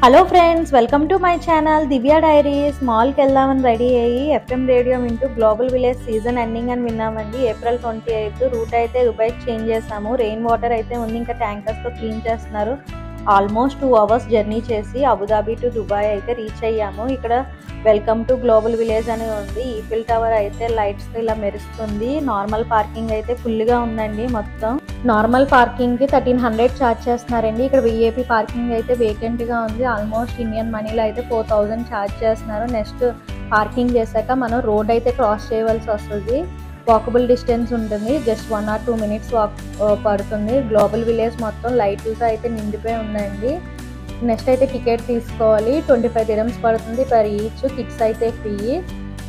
Hello friends, welcome to my channel Divya diaries. మాల్కి వెళ్దామని ready అయ్యి ఎఫ్ఎం రేడియో వింటూ గ్లోబల్ విలేజ్ సీజన్ ఎండింగ్ అని విన్నామండి. ఏప్రిల్ 28 రూట్ అయితే దుబాయ్కి చేంజ్ చేసాము. రెయిన్ వాటర్ అయితే ఉంది, ఇంకా ట్యాంకర్స్తో క్లీన్ చేస్తున్నారు. ఆల్మోస్ట్ 2 అవర్స్ జర్నీ చేసి అబుదాబి టు దుబాయ్ అయితే రీచ్ అయ్యాము. ఇక్కడ వెల్కమ్ టు గ్లోబల్ విలేజ్ అని ఉంది. ఈఫిల్ టవర్ అయితే లైట్స్ ఇలా మెరుస్తుంది. నార్మల్ పార్కింగ్ అయితే ఫుల్గా ఉందండి. మొత్తం నార్మల్ పార్కింగ్ కి 1300 ఛార్జ్ చేస్తున్నారండి. ఇక్కడ విఐపి పార్కింగ్ అయితే వేకెంట్ గా ఉంది. ఆల్మోస్ట్ ఇండియన్ మనీలో అయితే 4000 ఛార్జ్ చేస్తున్నారు. నెక్స్ట్ పార్కింగ్ చేశాక మనం రోడ్ అయితే క్రాస్ చేయవలసి వస్తుంది. వాకబుల్ డిస్టెన్స్ ఉంటుంది, జస్ట్ 1 or 2 minutes వాక్ పడుతుంది. గ్లోబల్ విలేజ్ మొత్తం లైట్లతో అయితే నిండిపోయి ఉందండి. నెక్స్ట్ అయితే టికెట్ తీసుకోవాలి, 25 dirhams పడుతుంది పర్ ఈచ్. కిడ్స్ అయితే ఫ్రీ.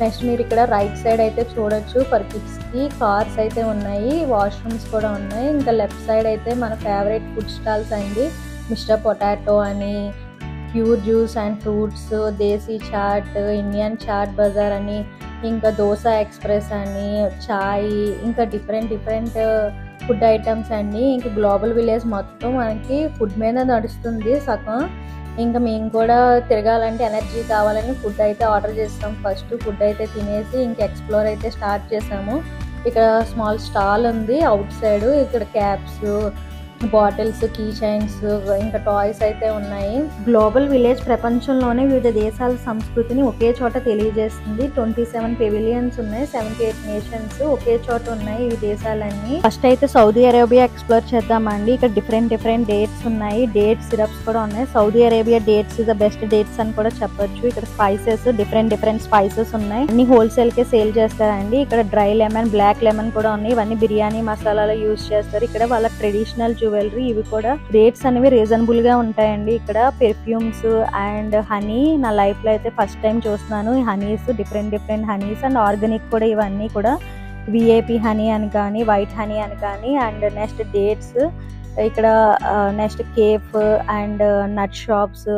నెక్స్ట్ మీరు ఇక్కడ రైట్ సైడ్ అయితే చూడొచ్చు, ఫర్ కిడ్స్కి కార్స్ అయితే ఉన్నాయి, వాష్రూమ్స్ కూడా ఉన్నాయి. ఇంకా లెఫ్ట్ సైడ్ అయితే మన ఫేవరెట్ ఫుడ్ స్టాల్స్ అండి. మిస్టర్ పొటాటో అని, pure juice and fruits, desi chaat, Indian chaat bazaar అని, ఇంకా దోశ ఎక్స్ప్రెస్ అని, చాయ్, ఇంకా డిఫరెంట్ ఫుడ్ ఐటమ్స్ అండి. ఇంకా గ్లోబల్ విలేజ్ మొత్తం మనకి ఫుడ్ మీద నడుస్తుంది సగం. ఇంకా మేము కూడా తిరగాలంటే ఎనర్జీ కావాలని ఫుడ్ అయితే ఆర్డర్ చేస్తాం. ఫస్ట్ ఫుడ్ అయితే తినేసి ఇంకా ఎక్స్ప్లోర్ అయితే స్టార్ట్ చేసాము. ఇక్కడ స్మాల్ స్టాల్ ఉంది అవుట్ సైడ్. ఇక్కడ క్యాప్స్, బాటిల్స్, కీ చైన్స్, ఇంకా టాయ్స్ అయితే ఉన్నాయి. గ్లోబల్ విలేజ్ ప్రపంచంలోనే వివిధ దేశాల సంస్కృతిని ఒకే చోట తెలియజేస్తుంది. 27 పెవిలియన్స్ ఉన్నాయి, 78 నేషన్స్ ఒకే చోట ఉన్నాయి ఈ దేశాలన్నీ. ఫస్ట్ అయితే సౌదీ అరేబియా ఎక్స్ప్లోర్ చేద్దామండి. ఇక్కడ డిఫరెంట్ డేట్స్ ఉన్నాయి, డేట్ సిరప్స్ కూడా ఉన్నాయి. Saudi Arabia dates is the best dates అని కూడా చెప్పొచ్చు. ఇక్కడ స్పైసెస్, డిఫరెంట్ స్పైసెస్ ఉన్నాయి. అన్ని హోల్సేల్ కే సేల్ చేస్తారండి. ఇక్కడ డ్రై లెమన్, బ్లాక్ లెమన్ కూడా ఉన్నాయి. ఇవన్నీ బిర్యానీ మసాలాలో యూజ్ చేస్తారు. ఇక్కడ వాళ్ళ ట్రెడిషనల్ జ్యువెలరీ, ఇవి కూడా రేట్స్ అనేవి రీజనబుల్ గా ఉంటాయండి. ఇక్కడ పెర్ఫ్యూమ్స్ అండ్ హనీ నా లైఫ్ లో అయితే ఫస్ట్ టైం చూస్తున్నాను. Honey's, different Honey's and organic కూడా. ఇవన్నీ కూడా విఐపి హనీ అని కానీ, వైట్ హనీ అని కానీ. అండ్ నెక్స్ట్ డేట్స్, ఇక్కడ next cafe and nut shops,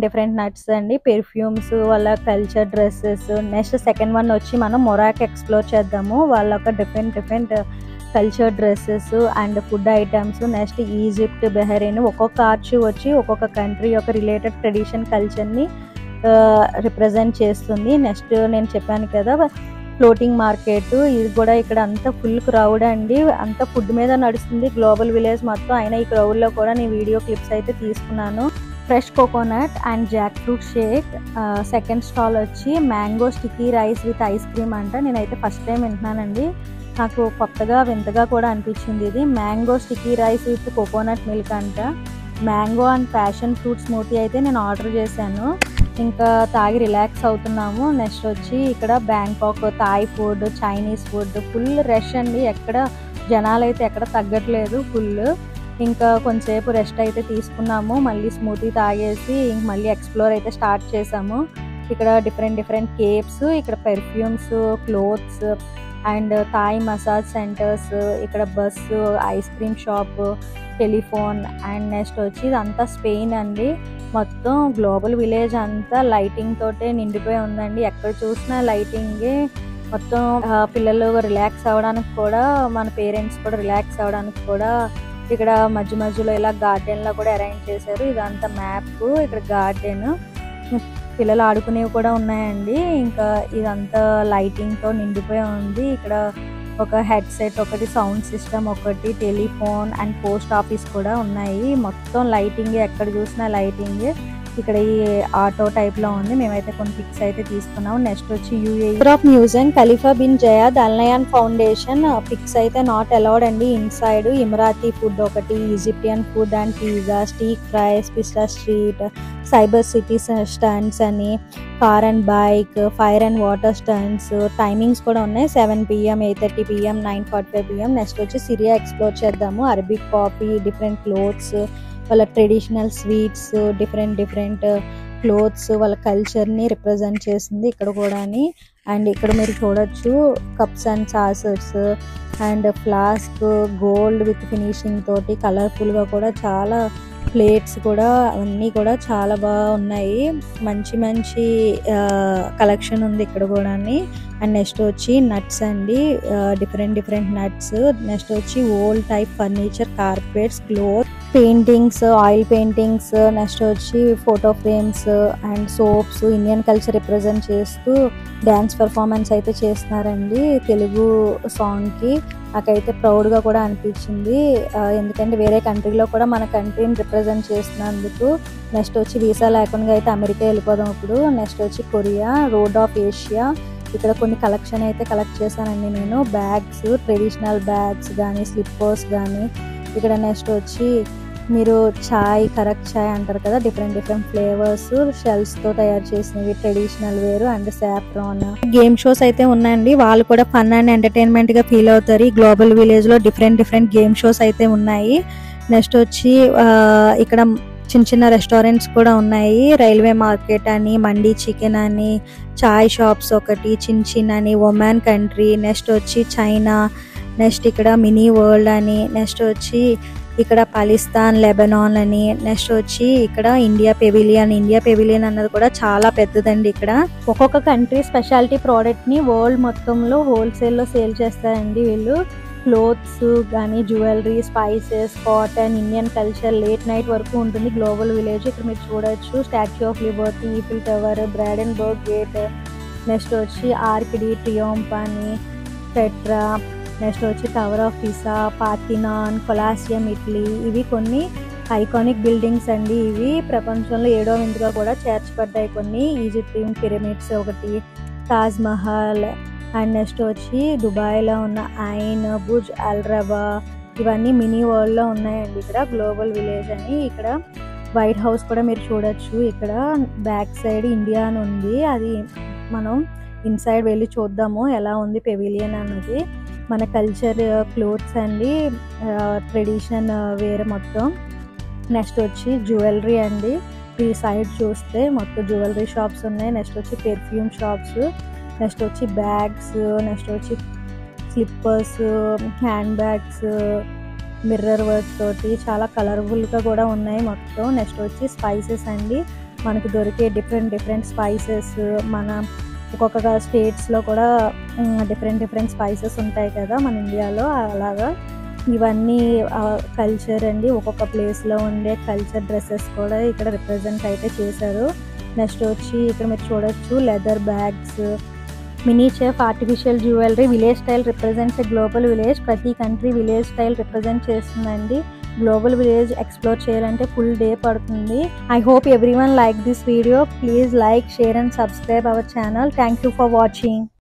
different nuts అండి. పెర్ఫ్యూమ్స్, వాళ్ళ culture, dresses. Next second one వచ్చి మనం మొరాక్ ఎక్స్ప్లోర్ చేద్దాము. వాళ్ళ ఒక different culture, dresses and food items. Next Egypt, Bahrain. ఒక్కొక్క ఆర్చ్ వచ్చి ఒక్కొక్క కంట్రీ యొక్క రిలేటెడ్ ట్రెడిషన్ కల్చర్ని రిప్రజెంట్ చేస్తుంది. నెక్స్ట్ నేను చెప్పాను కదా ఫ్లోటింగ్ మార్కెట్, ఇది కూడా ఇక్కడ అంతా ఫుల్ క్రౌడ్ అండి. అంతా ఫుడ్ మీద నడుస్తుంది గ్లోబల్ విలేజ్ మొత్తం. అయినా ఈ క్రౌడ్లో కూడా నేను వీడియో క్లిప్స్ అయితే తీసుకున్నాను. Fresh coconut and jackfruit shake. Second stall వచ్చి mango sticky rice with ice cream అంట. నేనైతే ఫస్ట్ టైం వింటున్నానండి, నాకు కొత్తగా వింతగా కూడా అనిపించింది ఇది. Mango sticky rice with coconut milk అంట. Mango and passion fruit smoothie అయితే నేను ఆర్డర్ చేశాను. ఇంకా తాగి రిలాక్స్ అవుతున్నాము. నెక్స్ట్ వచ్చి ఇక్కడ Bangkok Thai food, Chinese food, full rush అండి. ఎక్కడ జనాలు అయితే ఎక్కడ తగ్గట్లేదు, ఫుల్. ఇంకా కొంచెంసేపు రెస్ట్ అయితే తీసుకున్నాము. మళ్ళీ స్మూతీ తాగేసి ఇంక మళ్ళీ ఎక్స్ప్లోర్ అయితే స్టార్ట్ చేసాము. ఇక్కడ డిఫరెంట్ కేప్స్, ఇక్కడ perfumes, clothes and Thai massage centres, ఇక్కడ bus, ice cream shop, telephone. And next వచ్చి ఇదంతా స్పెయిన్ అండి. మొత్తం గ్లోబల్ విలేజ్ అంతా లైటింగ్ తోటే నిండిపోయి ఉందండి. ఎక్కడ చూసినా లైటింగే. మొత్తం పిల్లలు రిలాక్స్ అవ్వడానికి కూడా, మన పేరెంట్స్ కూడా రిలాక్స్ అవ్వడానికి కూడా ఇక్కడ మధ్యలో ఇలా గార్డెన్ లా కూడా అరేంజ్ చేశారు. ఇదంతా మ్యాప్, ఇక్కడ గార్డెన్, పిల్లలు ఆడుకునేవి కూడా ఉన్నాయండి. ఇంకా ఇదంతా లైటింగ్ తో నిండిపోయి ఉంది. ఇక్కడ ఒక హెడ్ సెట్ ఒకటి, సౌండ్ సిస్టమ్ ఒకటి, టెలిఫోన్ అండ్ పోస్ట్ ఆఫీస్ కూడా ఉన్నాయి. మొత్తం లైటింగ్, ఎక్కడ చూసినా లైటింగ్. ఇక్కడ ఈ ఆటో టైప్ లో ఉంది. మేమైతే కొన్ని పిక్స్ అయితే తీసుకున్నాం. నెక్స్ట్ వచ్చి UAE of museum, Khalifa bin Zayed Al Nahyan Foundation. Pics అయితే నాట్ అలౌడ్ అండి ఇన్సైడ్. ఇమరాతీ ఫుడ్ ఒకటి, Egyptian food and pizza, steak fries, pista street, cyber city stunts అని, car and bike, fire and water stunts. Timings కూడా ఉన్నాయి, 7 PM, 8:30 PM, 9:45 PM. Next వచ్చి Syria explore చేద్దాము. Arabic coffee, different clothes, వాళ్ళ traditional sweets, different clothes, వాళ్ళ కల్చర్ని represent చేస్తుంది ఇక్కడ కూడా. అండ్ ఇక్కడ మీరు చూడొచ్చు cups and saucers, and flask gold with finishing తోటి కలర్ఫుల్గా కూడా చాలా ప్లేట్స్ కూడా అవన్నీ కూడా చాలా బాగా ఉన్నాయి. మంచి మంచి కలెక్షన్ ఉంది ఇక్కడ కూడా. అండ్ నెక్స్ట్ వచ్చి నట్స్ అండి, డిఫరెంట్ నట్స్. నెక్స్ట్ వచ్చి old type furniture, carpets, cloth, paintings, oil paintings, next వచ్చి photo frames and soaps. Indian culture represent చేస్తూ డ్యాన్స్ పర్ఫార్మెన్స్ అయితే చేస్తున్నారండి తెలుగు సాంగ్కి. నాకైతే ప్రౌడ్గా కూడా అనిపించింది, ఎందుకంటే వేరే కంట్రీలో కూడా మన కంట్రీని రిప్రజెంట్ చేస్తున్నందుకు. నెక్స్ట్ వచ్చి వీసా లేకుండా అయితే అమెరికా వెళ్ళిపోదాం ఇప్పుడు. నెక్స్ట్ వచ్చి కొరియా, రోడ్ ఆఫ్ ఏషియా. ఇక్కడ కొన్ని కలెక్షన్ అయితే కలెక్ట్ చేశానండి నేను. బ్యాగ్స్, ట్రెడిషనల్ బ్యాగ్స్ కానీ, స్లిప్పర్స్ కానీ. ఇక్కడ నెక్స్ట్ వచ్చి మీరు చాయ్, కరక్ చాయ్ అంటారు కదా, డిఫరెంట్ ఫ్లేవర్స్ షెల్స్తో తయారు చేసినవి, traditional wear and saffron. Game shows అయితే ఉన్నాయండి, వాళ్ళు కూడా ఫన్ అండ్ ఎంటర్టైన్మెంట్గా ఫీల్ అవుతారు. ఈ గ్లోబల్ విలేజ్లో డిఫరెంట్ గేమ్ షోస్ అయితే ఉన్నాయి. నెక్స్ట్ వచ్చి ఇక్కడ చిన్న రెస్టారెంట్స్ కూడా ఉన్నాయి. రైల్వే మార్కెట్ అని, మండీ చికెన్ అని, చాయ్ షాప్స్ ఒకటి, చిన్ అని, ఒమాన్ కంట్రీ. నెక్స్ట్ వచ్చి చైనా. నెక్స్ట్ ఇక్కడ మినీ వరల్డ్ అని. నెక్స్ట్ వచ్చి ఇక్కడ పాకిస్తాన్, లెబనాన్ అని. నెక్స్ట్ వచ్చి ఇక్కడ ఇండియా పెవిలియన్ అన్నది కూడా చాలా పెద్దదండి. ఇక్కడ ఒక్కొక్క కంట్రీ స్పెషాలిటీ ప్రోడక్ట్ ని వరల్డ్ మొత్తంలో హోల్సేల్ లో సేల్ చేస్తారండి వీళ్ళు. క్లోత్స్ కానీ, jewellery, spices, cotton, Indian culture, late night వరకు ఉంటుంది గ్లోబల్ విలేజ్. ఇక్కడ మీరు చూడొచ్చు Statue of Liberty, Eiffel Tower, Brandenburg Gate. Next వచ్చి ఆర్క్ డి ట్రియంఫ్ అని, పెట్రా. నెక్స్ట్ వచ్చి Tower of Pisa, Parthenon, Colosseum Italy. ఇవి కొన్ని ఐకానిక్ బిల్డింగ్స్ అండి. ఇవి ప్రపంచంలో 7వ వింతగా కూడా చేర్చబడ్డాయి కొన్ని. ఈజిప్షియన్ పిరమిడ్స్ ఒకటి, తాజ్ మహల్. అండ్ నెక్స్ట్ వచ్చి దుబాయ్లో ఉన్న ఐన్, బుర్జ్ అల్ రబా. ఇవన్నీ మినీ వరల్డ్లో ఉన్నాయండి ఇక్కడ గ్లోబల్ విలేజ్ అని. ఇక్కడ వైట్ హౌస్ కూడా మీరు చూడొచ్చు. ఇక్కడ బ్యాక్ సైడ్ ఇండియా అని ఉంది, అది మనం ఇన్సైడ్ వెళ్ళి చూద్దాము ఎలా ఉంది పెవిలియన్ అన్నది. మన కల్చర్ క్లోత్స్ అండి, ట్రెడిషన్ వేర్ మొత్తం. నెక్స్ట్ వచ్చి జ్యువెలరీ అండి. ఈ సైడ్ చూస్తే మొత్తం జ్యువెలరీ షాప్స్ ఉన్నాయి. నెక్స్ట్ వచ్చి పెర్ఫ్యూమ్ షాప్స్. నెక్స్ట్ వచ్చి బ్యాగ్స్, నెక్స్ట్ వచ్చి slippers, hand bags, mirror work తోటి చాలా కలర్ఫుల్గా కూడా ఉన్నాయి మొత్తం. నెక్స్ట్ వచ్చి స్పైసెస్ అండి, మనకు దొరికే డిఫరెంట్ స్పైసెస్. మన ఒక్కొక్క స్టేట్స్లో కూడా డిఫరెంట్ స్పైసెస్ ఉంటాయి కదా మన ఇండియాలో, అలాగా ఇవన్నీ కల్చర్ అండి. ఒక్కొక్క ప్లేస్లో ఉండే కల్చర్ డ్రెస్సెస్ కూడా ఇక్కడ రిప్రజెంట్ అయితే చేశారు. నెక్స్ట్ వచ్చి ఇక్కడ మీరు చూడొచ్చు leather bags, mini chef, artificial jewellery. Village style represents global village. ప్రతి కంట్రీ విలేజ్ స్టైల్ రిప్రజెంట్ చేస్తుందండి. గ్లోబల్ విలేజ్ ఎక్స్ప్లోర్ చేయాలంటే ఫుల్ డే పడుతుంది. I hope everyone like this video. Please like, share and subscribe our channel. Thank you for watching.